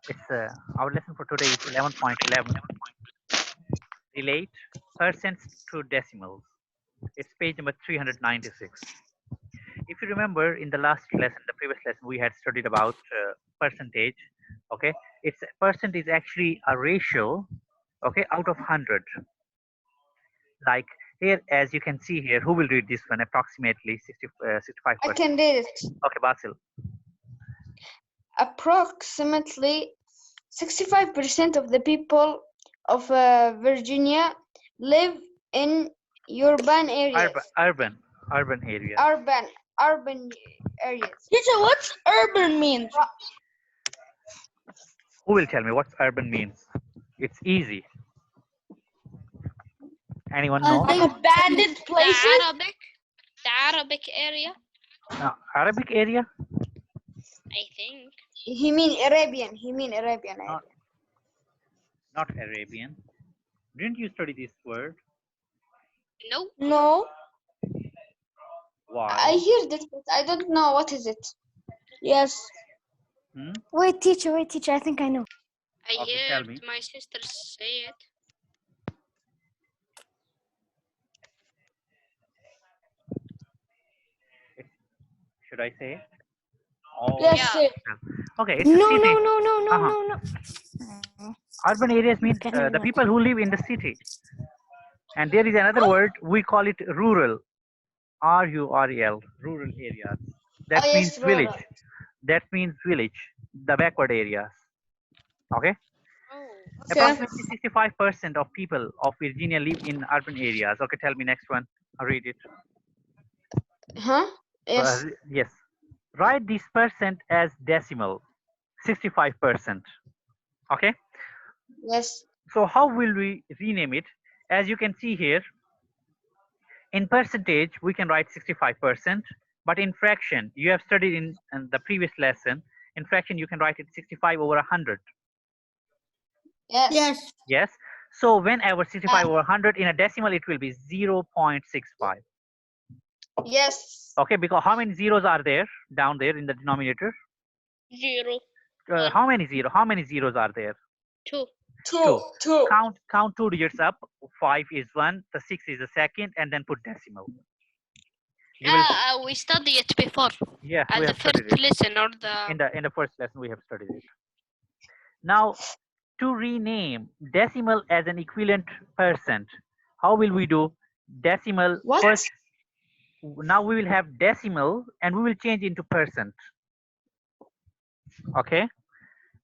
It's our lesson for today is 11.11. Relate percents to decimals. It's page number 396. If you remember in the last lesson, the previous lesson, we had studied about percentage. Okay, it's percent is actually a ratio. Okay, out of 100. Like here, as you can see here, who will read this one? Approximately 65%. I can read it. Okay, Basil. Approximately 65% of the people of Virginia live in urban areas. Urban areas. Urban areas. Teacher, what's urban means? Who will tell me what urban means? It's easy. Anyone know? Abandoned places? The Arabic area, Arabic area? I think. He mean Arabian. area. Not Arabian. Didn't you study this word? No. No, Why? I heard it, but I don't know what is it. Yes. Hmm? Wait, teacher, I think I know. I Okay, tell heard me. my sister say it. Should I say? Oh, Yes, Yeah. sir. okay. It's a No, city. no. Urban areas means Okay, never the mind. people who live in the city. And there is another word, we call it rural. RURL, rural areas. That Oh, means yes, rural. village. That means village, the backward areas. Okay? Oh. Okay. Approximately 65% of people of Virginia live in urban areas. Okay, tell me next one. I'll read it. Huh? Yes. Yes. Write this percent as decimal, 65%. Okay? Yes. So how will we rename it? As you can see here, in percentage, we can write 65%, but in fraction, you have studied in the previous lesson, in fraction, you can write it 65 over 100. Yes. Yes. Yes. So whenever 65 over 100 in a decimal, it will be 0.65. Yes. Okay, because how many zeros are there down there in the denominator? 0. One. How many zeros are there? 2. Two. Count 2 digits up. 5 is 1, the 6 is the second, and then put decimal. You will, We studied it before. yes, At we the have studied first it. lesson or the. In the first lesson, we have studied it. Now, to rename decimal as an equivalent percent, how will we do? Decimal What? first. Now we will have decimal and we will change into percent. Okay,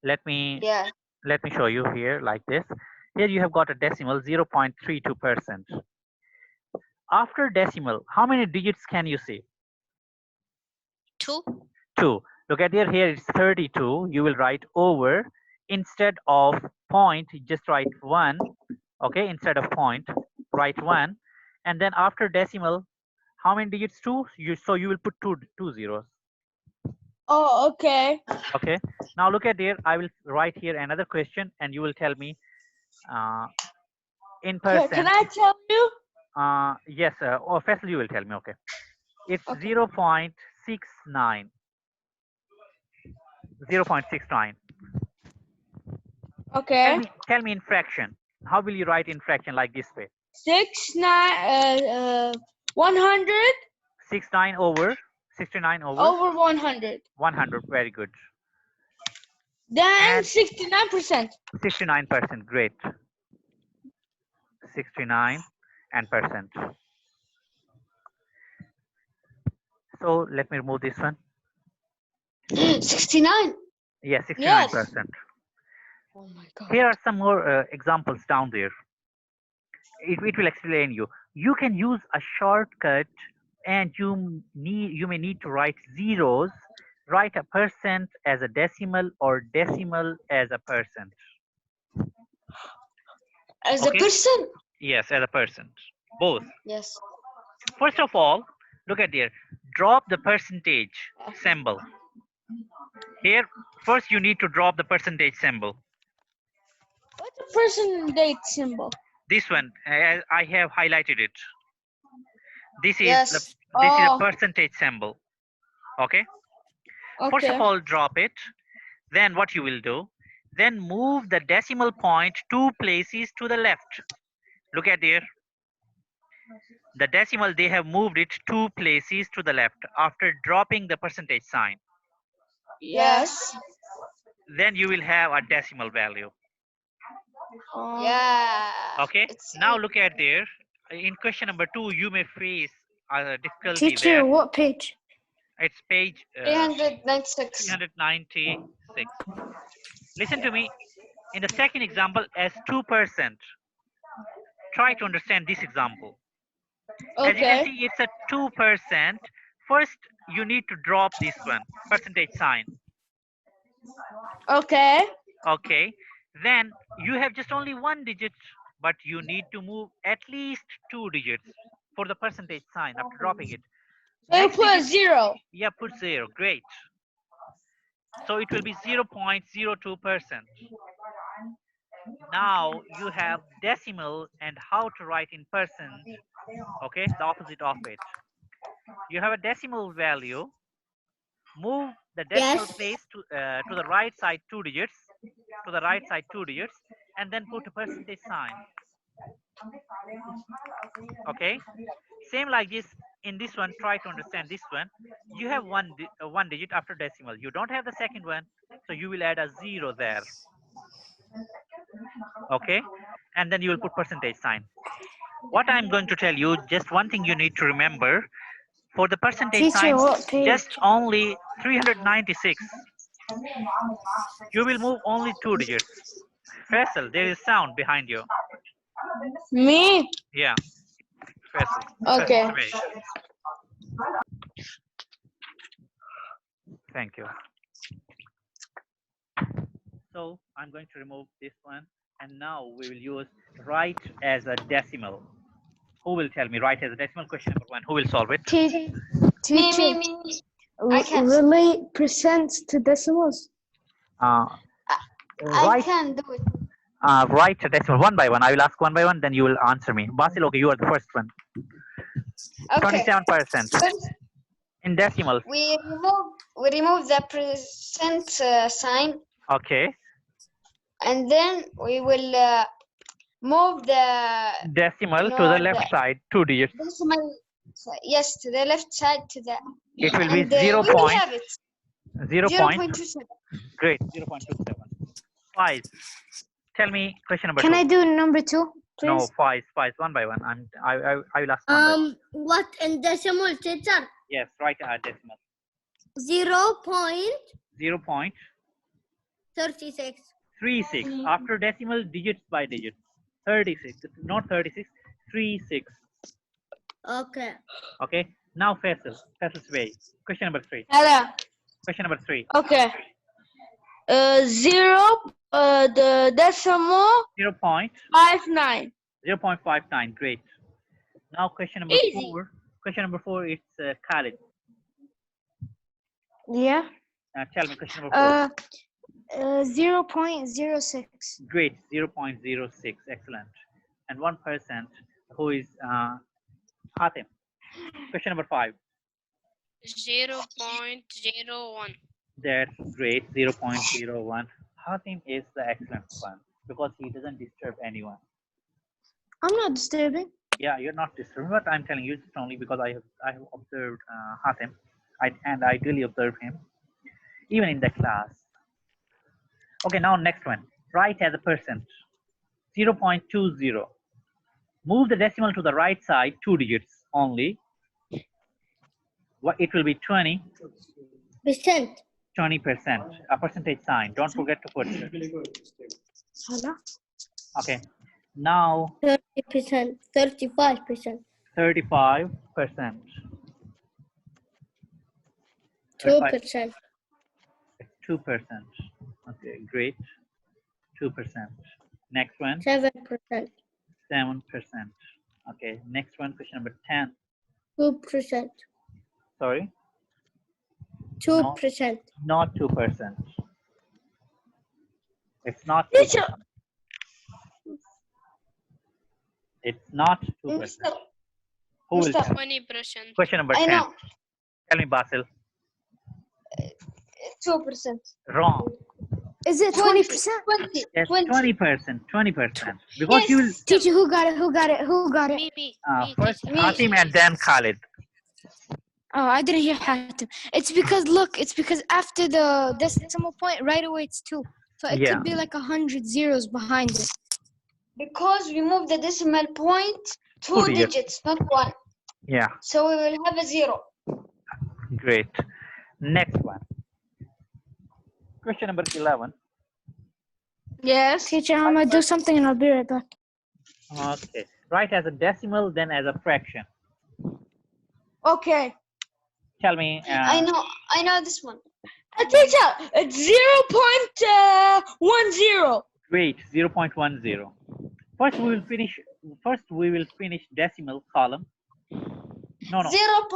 let me Yeah. show you here like this. Here you have got a decimal 0.32%. After decimal, how many digits can you see? 2. 2. Look at here it's 32. You will write over. Instead of point, just write 1. Okay, instead of point, write 1. And then after decimal, how many digits? 2. So you will put two zeros. Oh, okay. Okay. Now look at here. I will write here another question, and you will tell me in percent. Can I tell you? Yes. Or first you will tell me. Okay. It's Okay. 0.69. 0.69. Okay. Tell me in fraction. How will you write in fraction like this way? 100 69 over 69 over over 100. 100. Very good. Then And 69%. 69%. Great. 69 and percent. So let me remove this one. 69. Yeah, 69%. Yes. Oh my God. Here are some more examples down there. It will explain you. You can use a shortcut, and you may need to write zeros. Write a percent as a decimal or decimal as a percent. As a Okay? person? Yes, as a percent. Both. Yes. First of all, look at here. Drop the percentage symbol. Here, first you need to drop the percentage symbol. What's a percentage symbol? This one, I have highlighted it. This is Yes. this is a percentage symbol. Okay. First Okay. of all, drop it. Then what you will do? Then move the decimal point 2 places to the left. Look at there. The decimal, they have moved it 2 places to the left after dropping the percentage sign. Yes. Then you will have a decimal value. Yeah. Okay. It's Now look at there. In question number 2, you may face a difficulty Teacher, there. what page? It's page 396. 396. Listen to me. In the second example, as 2%, try to understand this example. As you can Okay. see, it's a 2%. First, you need to drop this one, percentage sign. Okay. Okay. Then you have just only 1 digit, but you need to move at least 2 digits for the percentage sign after dropping it. So you Next put a digit, 0. yeah, put 0. Great. So it will be 0.02%. Now you have decimal and how to write in percent. Okay, the opposite of it. You have a decimal value. Move the decimal place to the right side 2 digits, to the right side 2 digits, and then put a percentage sign. Okay, same like this. In this one, try to understand this one. You have one digit after decimal. You don't have the second one, so you will add a 0 there. Okay, and then you will put percentage sign. What I'm going to tell you, just one thing you need to remember. For the percentage Teacher, sign, what page? just only 396. You will move only 2 digits. Faisal, there is sound behind you. Me? Yeah, Faisal. Okay. Faisal, wait. Thank you. So I'm going to remove this one, and now we will use write as a decimal. Who will tell me write as a decimal? Question number 1. Who will solve it? Teacher, Me. I can. relate percents to decimals. I Write can do it. write a decimal one by one. I will ask one by one, then you will answer me. Basil, okay, you are the first one. Okay. 27%. First, In decimals. we remove the percent sign, Okay. and then we will move the Decimal to No, the left side, 2 digits. decimal. Yes, to the left side to the. It will be And 0. we will have it. 0. 0.27. Great, 0.27. 5. Tell me question number 2. Can I do number 2, please? No, 5, one by one. I will ask one by one. What in decimal, teacher? Yes, write a decimal. 0.36. 0.36. After decimal, digits by digits. 36, not 36, 36. Okay. Okay. Now Faisal's way. Question number 3. Hello. Question number 3. Okay. 0. The decimal 0.59. 59. Great. Now question number Easy. 4. Question number 4 is Khalid. Yeah. Tell me question number 4. 0.06. Great. 0.06. Excellent. And 1% who is Hatem. Question number 5. 0.01. That's great. 0.01. Hatem is the excellent one because he doesn't disturb anyone. I'm not disturbing. Yeah, you're not disturbing, but I'm telling you just only because I have observed Hatem, and I really observe him even in the class. Okay, now next one. Write as a percent. 0.20. Move the decimal to the right side 2 digits only. What it will be 20%. 20%. A percentage sign. Don't forget to put it. Hello? Okay. Now 30%. 35%. 35%. 2%. 2%. Okay, great. 2%. Next one. 7%. 7%. Okay, next one, question number 10. 2%. Sorry? 2%. Not 2%. It's not 2%. It's not 2%. Who will tell? 20%. Question number I 10. know. Tell me, Basil. 2%. Wrong. Is it 20%? 20. Yes, 20. 20%. 20%. Because you will Yes. Teacher, who got it? Who got it? Who got it? Me, first teacher. Hatim and then Khalid. Oh, I didn't hear Hatim. It's because look, it's because after the decimal point, right away it's 2. So it Yeah. could be like 100 zeros behind it. Because we move the decimal point 2 digits. digits, not 1. Yeah, So we will have a 0. great. Next one. Question number 11. Yes. Teacher, I'm gonna do something and I'll be right back. Okay. Write as a decimal, then as a fraction. Okay. Tell me. I know this one. Teacher, it's 0.10. Great. 0.10. First we will finish decimal column. No. 0.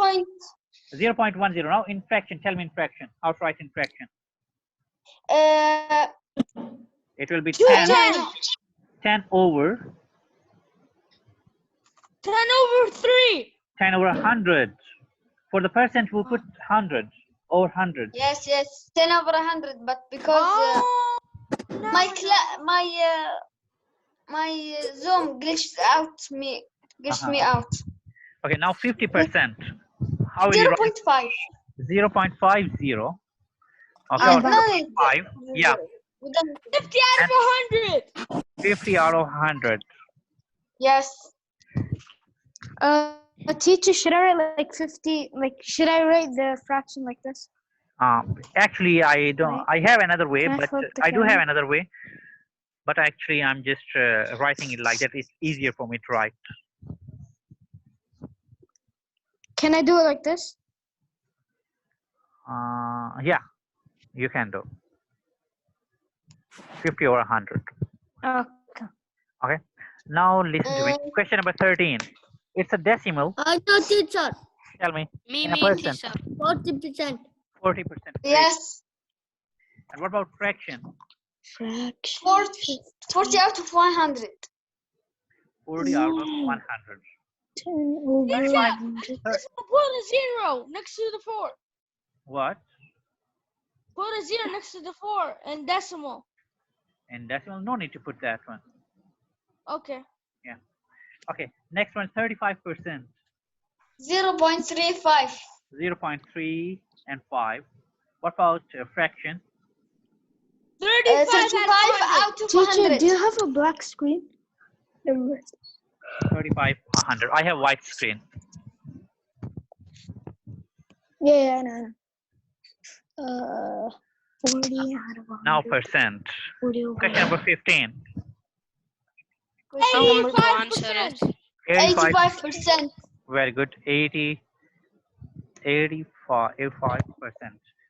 0.10. Now in fraction. Tell me in fraction. How to write in fraction? It will be 10. 10 over 10 over 3. 10 over 100. For the percent, we'll put 100 or 100. Yes, 10 over 100. But because my Zoom glitched me out. Okay, now 50%. How will you write? 0.5. 0.50. Okay, Ah, or no, 0.5. Yeah, 50 out of 100. 50 out of 100. Yes. Teacher, should I write like 50? Like, should I write the fraction like this? Actually, I don't. I have another way, Can I but flip the I do have camera? another way. But actually, I'm just writing it like that. It's easier for me to write. Can I do it like this? Yeah, you can do 50 over 100. Okay. Okay. Now listen to me. Question number 13. It's a decimal. I know, teacher. Tell me. Me, In a percent. teacher. 40%. 40%. Yes. And what about fraction? Fraction. 40 out of 100. 40 out of 100. 10 over That's 100. fine. Put a 0 next to the 4. What? Put a 0 next to the 4 and decimal. In decimal, no need to put that one. Okay. Yeah. Okay. Next one, 35%. 0.35. 0.3 and 5. What about fraction? 35 out of Teacher, 100. do you have a black screen? 35, 100. I have white screen. Yeah, no. 40 out of 100. Now percent. 40 over Question number 15. Someone to answer it. 85%. Very good. 85%.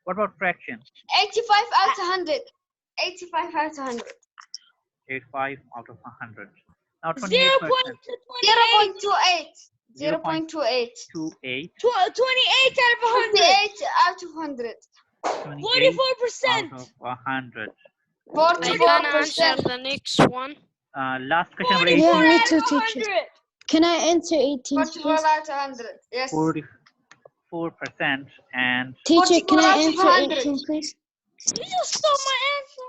What about fraction? 85 out of 100. 85 out of 100. 85 out of 100. Now 28%. 0.28. 0.28. 28. 28 out of 100. 58 out of 100. 28 44%. out of 100. I can answer 44%. the next one. Last question number 44 18. Yeah, me out too, of teacher. 100. Can I answer 18, 44 please? out of 100. Yes. 44% and Teacher, can 44 out I of answer 100. 18, please? You just stole my answer.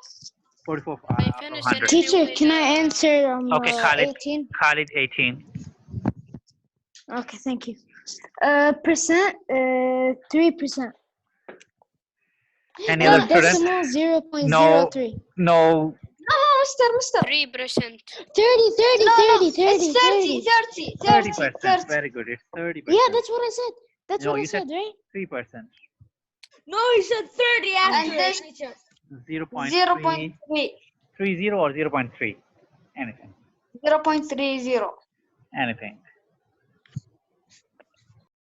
44 I out of finished 100. it. Teacher, can I answer Okay, Khalid. 18? Khalid 18. Okay, thank you. Percent, 3%. Any other student? Decimal, 0.03. No. No, mister. 3%. 30, 30, No, 30, 30, it's 30. 30%. Very good. It's 30%. Yeah, that's what I said. That's No, what I you said said, right? 3%. No, he said 30 after And then teacher. 0.3. 0.3. 30 or 0.3. Anything. 0.30. Anything.